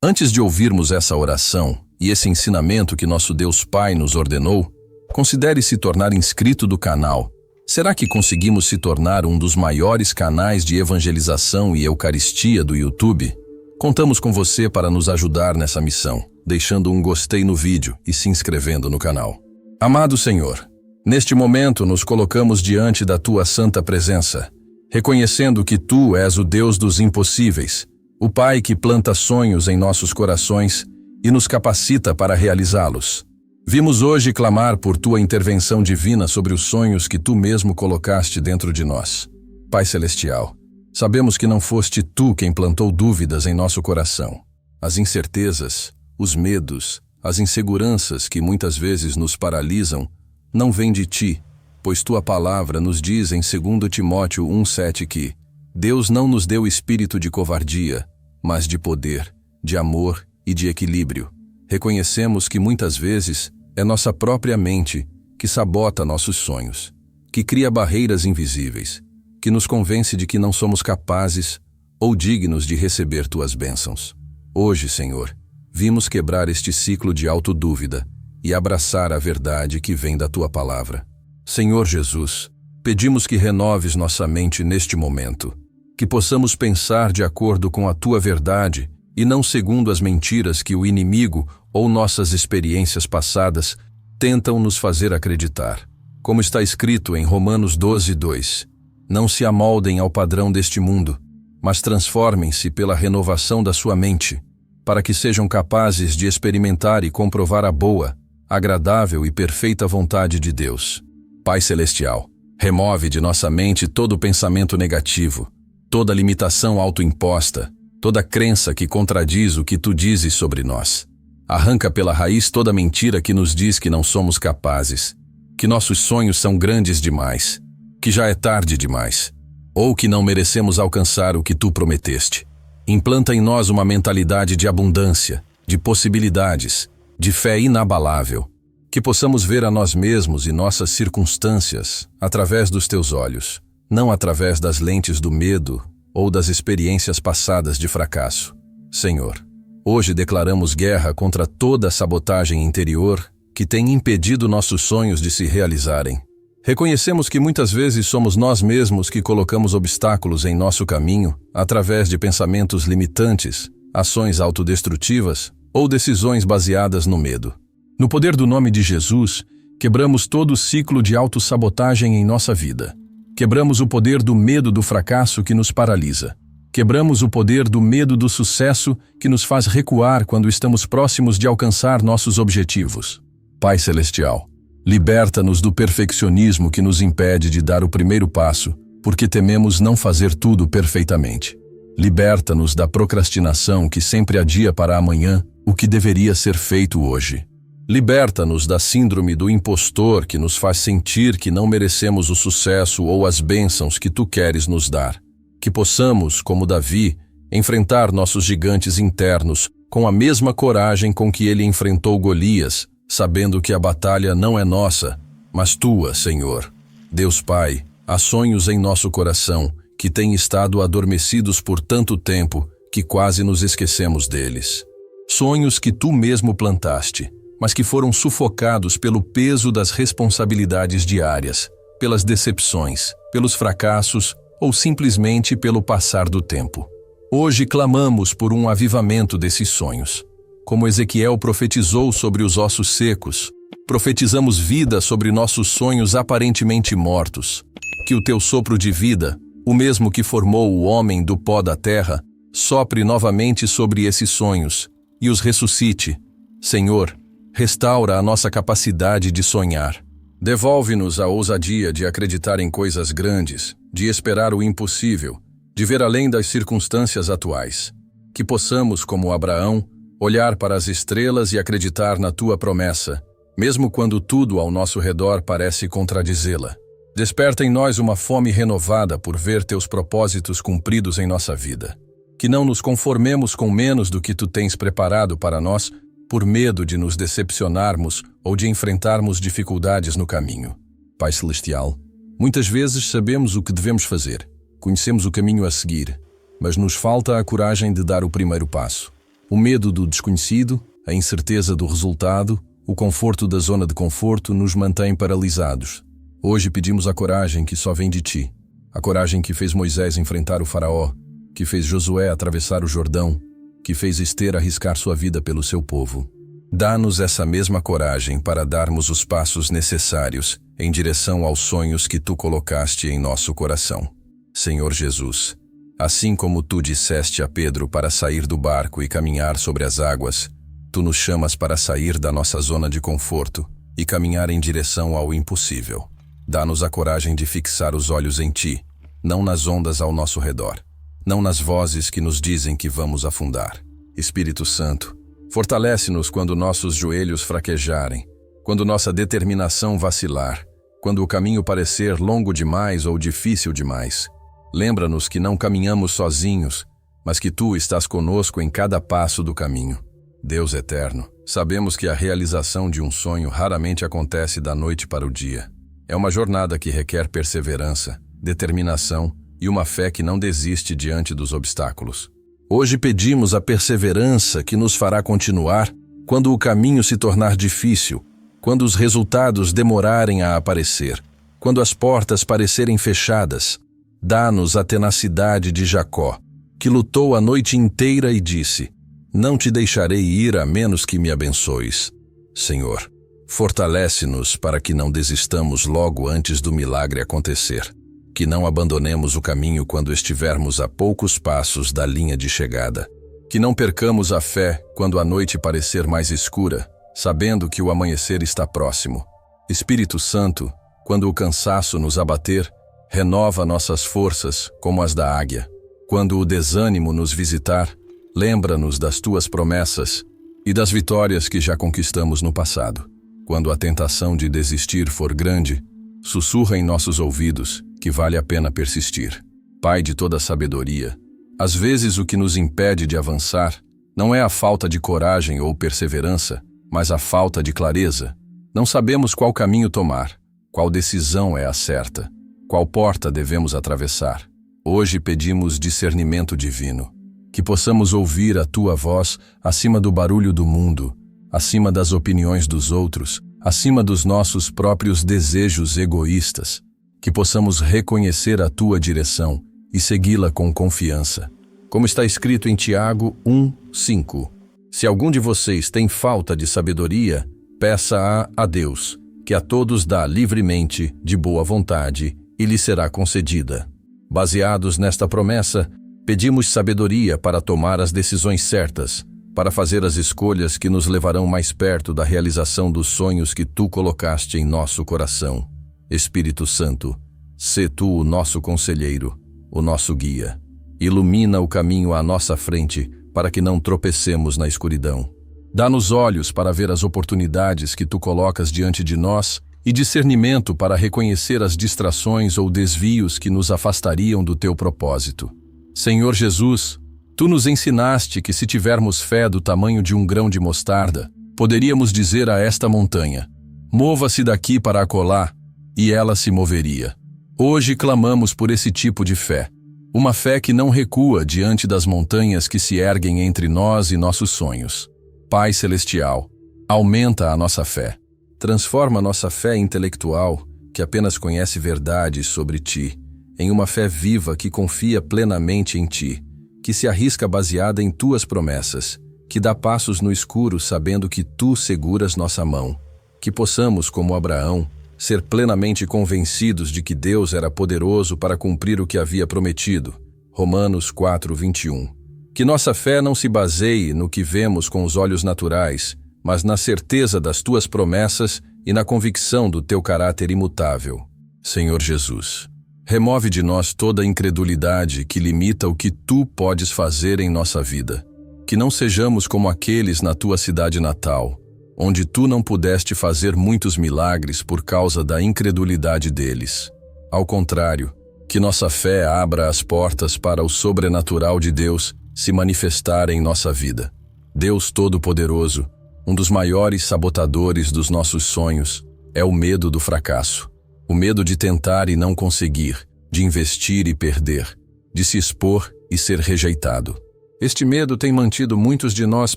Antes de ouvirmos essa oração e esse ensinamento que nosso Deus Pai nos ordenou, considere se tornar inscrito do canal. Será que conseguimos se tornar um dos maiores canais de evangelização e eucaristia do YouTube? Contamos com você para nos ajudar nessa missão, deixando um gostei no vídeo e se inscrevendo no canal. Amado Senhor, neste momento nos colocamos diante da Tua santa presença, reconhecendo que Tu és o Deus dos impossíveis, o Pai que planta sonhos em nossos corações e nos capacita para realizá-los. Vimos hoje clamar por Tua intervenção divina sobre os sonhos que Tu mesmo colocaste dentro de nós. Pai Celestial, sabemos que não foste Tu quem plantou dúvidas em nosso coração. As incertezas, os medos, as inseguranças que muitas vezes nos paralisam, não vêm de Ti, pois Tua palavra nos diz em 2 Timóteo 1,7 que Deus não nos deu espírito de covardia, mas de poder, de amor e de equilíbrio. Reconhecemos que muitas vezes é nossa própria mente que sabota nossos sonhos, que cria barreiras invisíveis, que nos convence de que não somos capazes ou dignos de receber Tuas bênçãos. Hoje, Senhor, vimos quebrar este ciclo de autodúvida e abraçar a verdade que vem da Tua palavra. Senhor Jesus, pedimos que renoves nossa mente neste momento, que possamos pensar de acordo com a Tua verdade e não segundo as mentiras que o inimigo ou nossas experiências passadas tentam nos fazer acreditar. Como está escrito em Romanos 12:2, não se amoldem ao padrão deste mundo, mas transformem-se pela renovação da sua mente, para que sejam capazes de experimentar e comprovar a boa, agradável e perfeita vontade de Deus. Pai Celestial, remove de nossa mente todo pensamento negativo, toda limitação autoimposta, toda crença que contradiz o que Tu dizes sobre nós. Arranca pela raiz toda mentira que nos diz que não somos capazes, que nossos sonhos são grandes demais, que já é tarde demais, ou que não merecemos alcançar o que Tu prometeste. Implanta em nós uma mentalidade de abundância, de possibilidades, de fé inabalável, que possamos ver a nós mesmos e nossas circunstâncias através dos Teus olhos, não através das lentes do medo ou das experiências passadas de fracasso. Senhor, hoje declaramos guerra contra toda a sabotagem interior que tem impedido nossos sonhos de se realizarem. Reconhecemos que muitas vezes somos nós mesmos que colocamos obstáculos em nosso caminho através de pensamentos limitantes, ações autodestrutivas ou decisões baseadas no medo. No poder do nome de Jesus, quebramos todo o ciclo de autossabotagem em nossa vida. Quebramos o poder do medo do fracasso que nos paralisa. Quebramos o poder do medo do sucesso que nos faz recuar quando estamos próximos de alcançar nossos objetivos. Pai Celestial, liberta-nos do perfeccionismo que nos impede de dar o primeiro passo, porque tememos não fazer tudo perfeitamente. Liberta-nos da procrastinação que sempre adia para amanhã o que deveria ser feito hoje. Liberta-nos da síndrome do impostor que nos faz sentir que não merecemos o sucesso ou as bênçãos que Tu queres nos dar. Que possamos, como Davi, enfrentar nossos gigantes internos com a mesma coragem com que ele enfrentou Golias, sabendo que a batalha não é nossa, mas Tua, Senhor. Deus Pai, há sonhos em nosso coração que têm estado adormecidos por tanto tempo que quase nos esquecemos deles. Sonhos que Tu mesmo plantaste, mas que foram sufocados pelo peso das responsabilidades diárias, pelas decepções, pelos fracassos ou simplesmente pelo passar do tempo. Hoje clamamos por um avivamento desses sonhos. Como Ezequiel profetizou sobre os ossos secos, profetizamos vida sobre nossos sonhos aparentemente mortos. Que o Teu sopro de vida, o mesmo que formou o homem do pó da terra, sopre novamente sobre esses sonhos e os ressuscite. Senhor, restaura a nossa capacidade de sonhar. Devolve-nos a ousadia de acreditar em coisas grandes, de esperar o impossível, de ver além das circunstâncias atuais. Que possamos, como Abraão, olhar para as estrelas e acreditar na Tua promessa, mesmo quando tudo ao nosso redor parece contradizê-la. Desperta em nós uma fome renovada por ver Teus propósitos cumpridos em nossa vida. Que não nos conformemos com menos do que Tu tens preparado para nós, por medo de nos decepcionarmos ou de enfrentarmos dificuldades no caminho. Pai Celestial, muitas vezes sabemos o que devemos fazer, conhecemos o caminho a seguir, mas nos falta a coragem de dar o primeiro passo. O medo do desconhecido, a incerteza do resultado, o conforto da zona de conforto nos mantém paralisados. Hoje pedimos a coragem que só vem de ti. A coragem que fez Moisés enfrentar o faraó, que fez Josué atravessar o Jordão, que fez Ester arriscar sua vida pelo seu povo. Dá-nos essa mesma coragem para darmos os passos necessários em direção aos sonhos que tu colocaste em nosso coração. Senhor Jesus, assim como tu disseste a Pedro para sair do barco e caminhar sobre as águas, tu nos chamas para sair da nossa zona de conforto e caminhar em direção ao impossível. Dá-nos a coragem de fixar os olhos em ti, não nas ondas ao nosso redor, não nas vozes que nos dizem que vamos afundar. Espírito Santo, fortalece-nos quando nossos joelhos fraquejarem, quando nossa determinação vacilar, quando o caminho parecer longo demais ou difícil demais. Lembra-nos que não caminhamos sozinhos, mas que tu estás conosco em cada passo do caminho. Deus eterno, sabemos que a realização de um sonho raramente acontece da noite para o dia. É uma jornada que requer perseverança, determinação e uma fé que não desiste diante dos obstáculos. Hoje pedimos a perseverança que nos fará continuar quando o caminho se tornar difícil, quando os resultados demorarem a aparecer, quando as portas parecerem fechadas. Dá-nos a tenacidade de Jacó, que lutou a noite inteira e disse: não te deixarei ir a menos que me abençoes. Senhor, fortalece-nos para que não desistamos logo antes do milagre acontecer, que não abandonemos o caminho quando estivermos a poucos passos da linha de chegada, que não percamos a fé quando a noite parecer mais escura, sabendo que o amanhecer está próximo. Espírito Santo, quando o cansaço nos abater, renova nossas forças como as da águia. Quando o desânimo nos visitar, lembra-nos das tuas promessas e das vitórias que já conquistamos no passado. Quando a tentação de desistir for grande, sussurra em nossos ouvidos que vale a pena persistir. Pai de toda sabedoria, às vezes o que nos impede de avançar não é a falta de coragem ou perseverança, mas a falta de clareza. Não sabemos qual caminho tomar, qual decisão é a certa, qual porta devemos atravessar. Hoje pedimos discernimento divino, que possamos ouvir a tua voz acima do barulho do mundo, acima das opiniões dos outros, acima dos nossos próprios desejos egoístas, que possamos reconhecer a tua direção e segui-la com confiança. Como está escrito em Tiago 1:5, se algum de vocês tem falta de sabedoria, peça-a a Deus, que a todos dá livremente, de boa vontade, e lhe será concedida. Baseados nesta promessa, pedimos sabedoria para tomar as decisões certas, para fazer as escolhas que nos levarão mais perto da realização dos sonhos que tu colocaste em nosso coração. Espírito Santo, sê tu o nosso conselheiro, o nosso guia. Ilumina o caminho à nossa frente para que não tropecemos na escuridão. Dá-nos olhos para ver as oportunidades que tu colocas diante de nós e discernimento para reconhecer as distrações ou desvios que nos afastariam do teu propósito. Senhor Jesus, tu nos ensinaste que se tivermos fé do tamanho de um grão de mostarda, poderíamos dizer a esta montanha: mova-se daqui para acolá, e ela se moveria. Hoje clamamos por esse tipo de fé, uma fé que não recua diante das montanhas que se erguem entre nós e nossos sonhos. Pai Celestial, aumenta a nossa fé. Transforma nossa fé intelectual, que apenas conhece verdades sobre ti, em uma fé viva que confia plenamente em ti, que se arrisca baseada em tuas promessas, que dá passos no escuro sabendo que tu seguras nossa mão. Que possamos, como Abraão, ser plenamente convencidos de que Deus era poderoso para cumprir o que havia prometido. Romanos 4:21. Que nossa fé não se baseie no que vemos com os olhos naturais, mas na certeza das tuas promessas e na convicção do teu caráter imutável. Senhor Jesus, remove de nós toda a incredulidade que limita o que tu podes fazer em nossa vida. Que não sejamos como aqueles na tua cidade natal, onde tu não pudeste fazer muitos milagres por causa da incredulidade deles. Ao contrário, que nossa fé abra as portas para o sobrenatural de Deus se manifestar em nossa vida. Deus Todo-Poderoso, um dos maiores sabotadores dos nossos sonhos é o medo do fracasso. O medo de tentar e não conseguir, de investir e perder, de se expor e ser rejeitado. Este medo tem mantido muitos de nós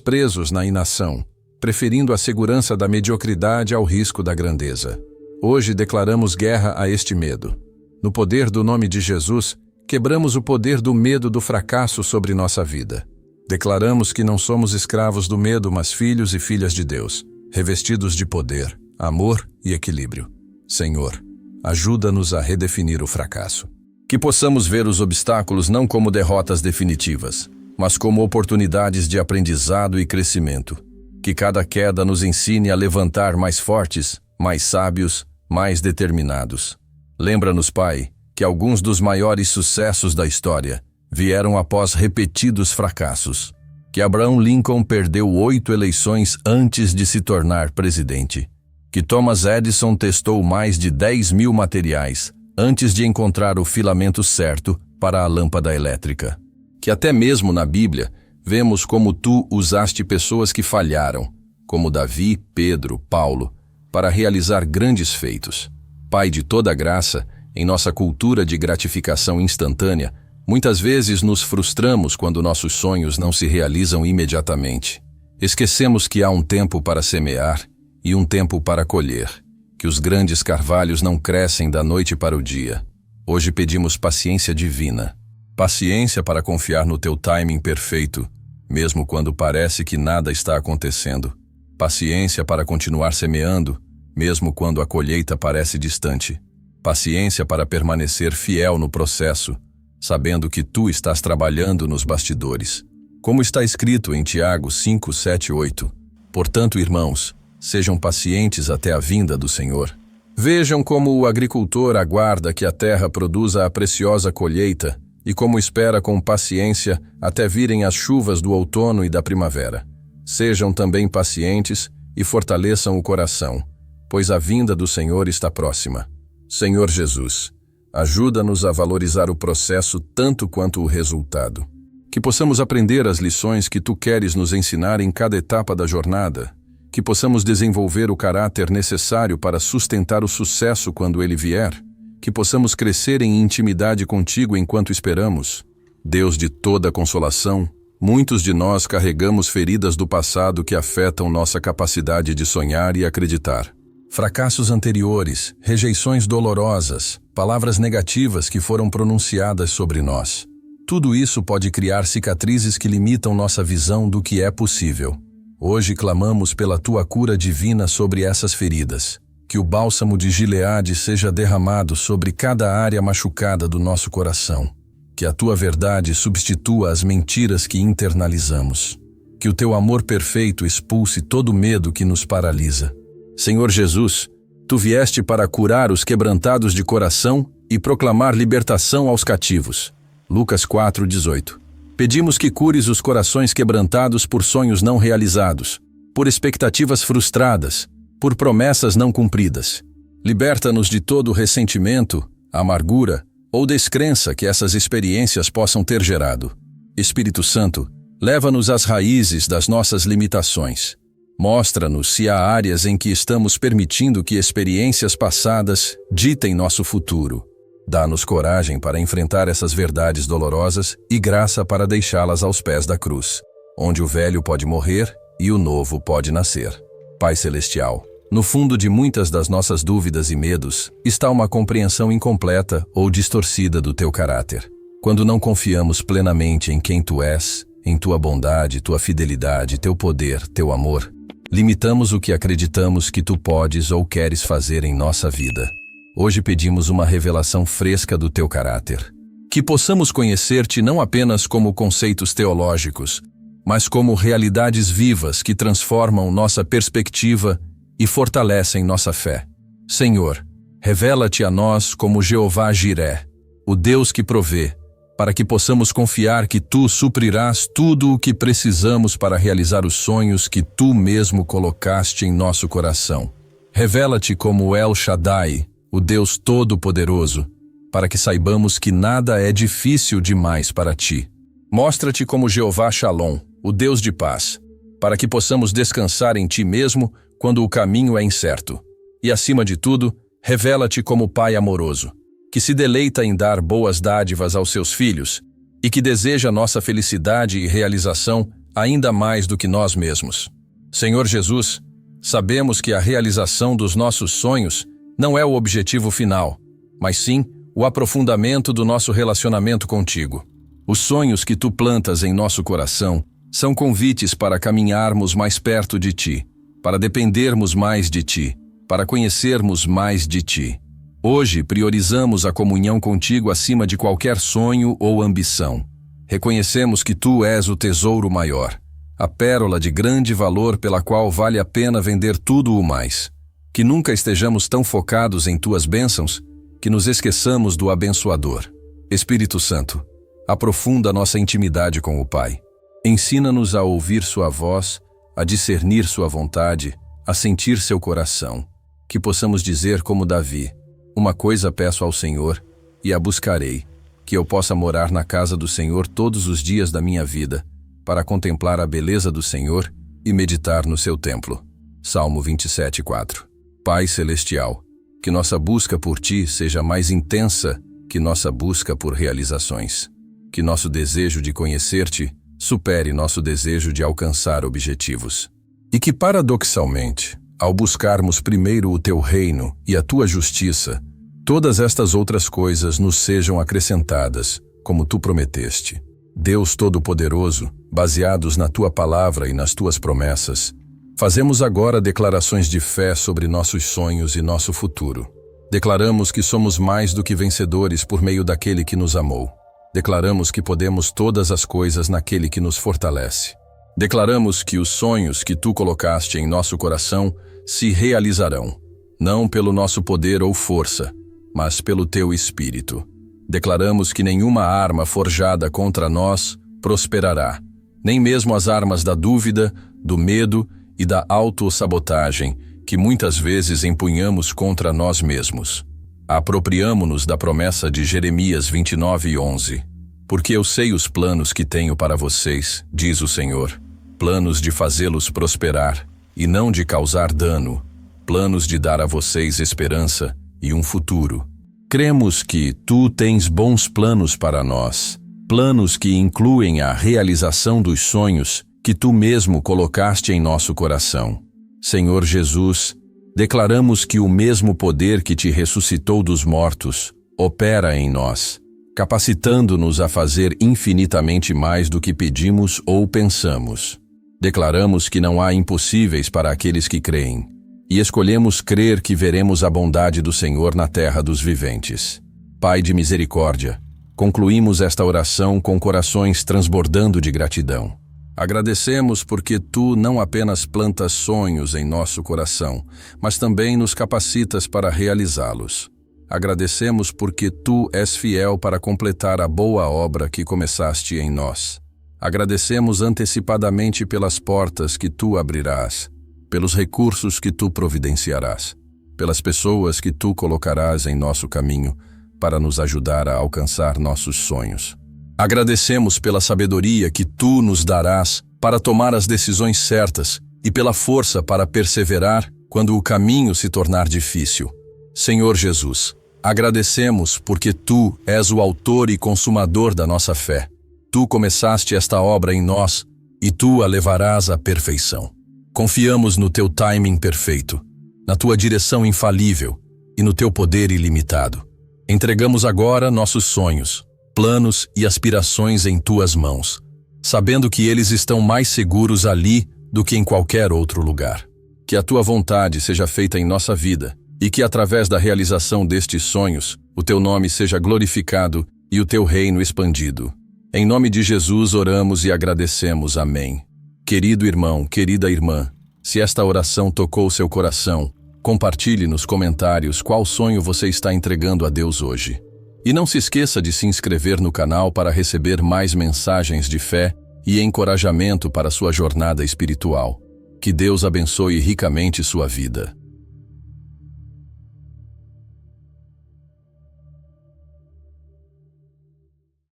presos na inação, preferindo a segurança da mediocridade ao risco da grandeza. Hoje declaramos guerra a este medo. No poder do nome de Jesus, quebramos o poder do medo do fracasso sobre nossa vida. Declaramos que não somos escravos do medo, mas filhos e filhas de Deus, revestidos de poder, amor e equilíbrio. Senhor, ajuda-nos a redefinir o fracasso. Que possamos ver os obstáculos não como derrotas definitivas, mas como oportunidades de aprendizado e crescimento. Que cada queda nos ensine a levantar mais fortes, mais sábios, mais determinados. Lembra-nos, Pai, que alguns dos maiores sucessos da história vieram após repetidos fracassos. Que Abraham Lincoln perdeu 8 eleições antes de se tornar presidente. Que Thomas Edison testou mais de 10.000 materiais antes de encontrar o filamento certo para a lâmpada elétrica. Que até mesmo na Bíblia, vemos como tu usaste pessoas que falharam, como Davi, Pedro, Paulo, para realizar grandes feitos. Pai de toda graça, em nossa cultura de gratificação instantânea, muitas vezes nos frustramos quando nossos sonhos não se realizam imediatamente. Esquecemos que há um tempo para semear e um tempo para colher, que os grandes carvalhos não crescem da noite para o dia. Hoje pedimos paciência divina. Paciência para confiar no teu timing perfeito, mesmo quando parece que nada está acontecendo. Paciência para continuar semeando, mesmo quando a colheita parece distante. Paciência para permanecer fiel no processo, sabendo que tu estás trabalhando nos bastidores. Como está escrito em Tiago 5, 7, 8. Portanto, irmãos, sejam pacientes até a vinda do Senhor. Vejam como o agricultor aguarda que a terra produza a preciosa colheita e como espera com paciência até virem as chuvas do outono e da primavera. Sejam também pacientes e fortaleçam o coração, pois a vinda do Senhor está próxima. Senhor Jesus, ajuda-nos a valorizar o processo tanto quanto o resultado. Que possamos aprender as lições que tu queres nos ensinar em cada etapa da jornada. Que possamos desenvolver o caráter necessário para sustentar o sucesso quando ele vier. Que possamos crescer em intimidade contigo enquanto esperamos. Deus de toda consolação, muitos de nós carregamos feridas do passado que afetam nossa capacidade de sonhar e acreditar. Fracassos anteriores, rejeições dolorosas, palavras negativas que foram pronunciadas sobre nós. Tudo isso pode criar cicatrizes que limitam nossa visão do que é possível. Hoje clamamos pela tua cura divina sobre essas feridas. Que o bálsamo de Gileade seja derramado sobre cada área machucada do nosso coração. Que a tua verdade substitua as mentiras que internalizamos. Que o teu amor perfeito expulse todo medo que nos paralisa. Senhor Jesus, tu vieste para curar os quebrantados de coração e proclamar libertação aos cativos. Lucas 4, 18. Pedimos que cures os corações quebrantados por sonhos não realizados, por expectativas frustradas, por promessas não cumpridas. Liberta-nos de todo ressentimento, amargura ou descrença que essas experiências possam ter gerado. Espírito Santo, leva-nos às raízes das nossas limitações. Mostra-nos se há áreas em que estamos permitindo que experiências passadas ditem nosso futuro. Dá-nos coragem para enfrentar essas verdades dolorosas e graça para deixá-las aos pés da cruz, onde o velho pode morrer e o novo pode nascer. Pai Celestial, no fundo de muitas das nossas dúvidas e medos está uma compreensão incompleta ou distorcida do teu caráter. Quando não confiamos plenamente em quem tu és, em tua bondade, tua fidelidade, teu poder, teu amor, limitamos o que acreditamos que tu podes ou queres fazer em nossa vida. Hoje pedimos uma revelação fresca do teu caráter. Que possamos conhecer-te não apenas como conceitos teológicos, mas como realidades vivas que transformam nossa perspectiva e fortalecem nossa fé. Senhor, revela-te a nós como Jeová Jiré, o Deus que provê, para que possamos confiar que tu suprirás tudo o que precisamos para realizar os sonhos que tu mesmo colocaste em nosso coração. Revela-te como El Shaddai, o Deus Todo-Poderoso, para que saibamos que nada é difícil demais para ti. Mostra-te como Jeová Shalom, o Deus de paz, para que possamos descansar em ti mesmo quando o caminho é incerto. E, acima de tudo, revela-te como Pai amoroso, que se deleita em dar boas dádivas aos seus filhos e que deseja nossa felicidade e realização ainda mais do que nós mesmos. Senhor Jesus, sabemos que a realização dos nossos sonhos não é o objetivo final, mas sim o aprofundamento do nosso relacionamento contigo. Os sonhos que tu plantas em nosso coração são convites para caminharmos mais perto de ti, para dependermos mais de ti, para conhecermos mais de ti. Hoje priorizamos a comunhão contigo acima de qualquer sonho ou ambição. Reconhecemos que tu és o tesouro maior, a pérola de grande valor pela qual vale a pena vender tudo o mais. Que nunca estejamos tão focados em tuas bênçãos que nos esqueçamos do abençoador. Espírito Santo, aprofunda nossa intimidade com o Pai. Ensina-nos a ouvir sua voz, a discernir sua vontade, a sentir seu coração. Que possamos dizer como Davi: uma coisa peço ao Senhor e a buscarei, que eu possa morar na casa do Senhor todos os dias da minha vida, para contemplar a beleza do Senhor e meditar no seu templo. Salmo 27:4. Pai Celestial, que nossa busca por Ti seja mais intensa que nossa busca por realizações. Que nosso desejo de conhecer-Te supere nosso desejo de alcançar objetivos. E que, paradoxalmente, ao buscarmos primeiro o Teu reino e a Tua justiça, todas estas outras coisas nos sejam acrescentadas, como Tu prometeste. Deus Todo-Poderoso, baseados na Tua palavra e nas Tuas promessas, fazemos agora declarações de fé sobre nossos sonhos e nosso futuro. Declaramos que somos mais do que vencedores por meio daquele que nos amou. Declaramos que podemos todas as coisas naquele que nos fortalece. Declaramos que os sonhos que Tu colocaste em nosso coração se realizarão, não pelo nosso poder ou força, mas pelo Teu Espírito. Declaramos que nenhuma arma forjada contra nós prosperará, nem mesmo as armas da dúvida, do medo e da autossabotagem que muitas vezes empunhamos contra nós mesmos. Apropriamo-nos da promessa de Jeremias 29:11. Porque eu sei os planos que tenho para vocês, diz o Senhor, planos de fazê-los prosperar e não de causar dano, planos de dar a vocês esperança e um futuro. Cremos que Tu tens bons planos para nós, planos que incluem a realização dos sonhos que Tu mesmo colocaste em nosso coração. Senhor Jesus, declaramos que o mesmo poder que Te ressuscitou dos mortos opera em nós, capacitando-nos a fazer infinitamente mais do que pedimos ou pensamos. Declaramos que não há impossíveis para aqueles que creem, e escolhemos crer que veremos a bondade do Senhor na terra dos viventes. Pai de misericórdia, concluímos esta oração com corações transbordando de gratidão. Agradecemos porque Tu não apenas plantas sonhos em nosso coração, mas também nos capacitas para realizá-los. Agradecemos porque Tu és fiel para completar a boa obra que começaste em nós. Agradecemos antecipadamente pelas portas que Tu abrirás, pelos recursos que Tu providenciarás, pelas pessoas que Tu colocarás em nosso caminho para nos ajudar a alcançar nossos sonhos. Agradecemos pela sabedoria que Tu nos darás para tomar as decisões certas e pela força para perseverar quando o caminho se tornar difícil. Senhor Jesus, agradecemos porque Tu és o autor e consumador da nossa fé. Tu começaste esta obra em nós e Tu a levarás à perfeição. Confiamos no Teu timing perfeito, na Tua direção infalível e no Teu poder ilimitado. Entregamos agora nossos sonhos, planos e aspirações em Tuas mãos, sabendo que eles estão mais seguros ali do que em qualquer outro lugar. Que a Tua vontade seja feita em nossa vida e que, através da realização destes sonhos, o Teu nome seja glorificado e o Teu reino expandido. Em nome de Jesus oramos e agradecemos. Amém. Querido irmão, querida irmã, se esta oração tocou seu coração, compartilhe nos comentários qual sonho você está entregando a Deus hoje. E não se esqueça de se inscrever no canal para receber mais mensagens de fé e encorajamento para sua jornada espiritual. Que Deus abençoe ricamente sua vida.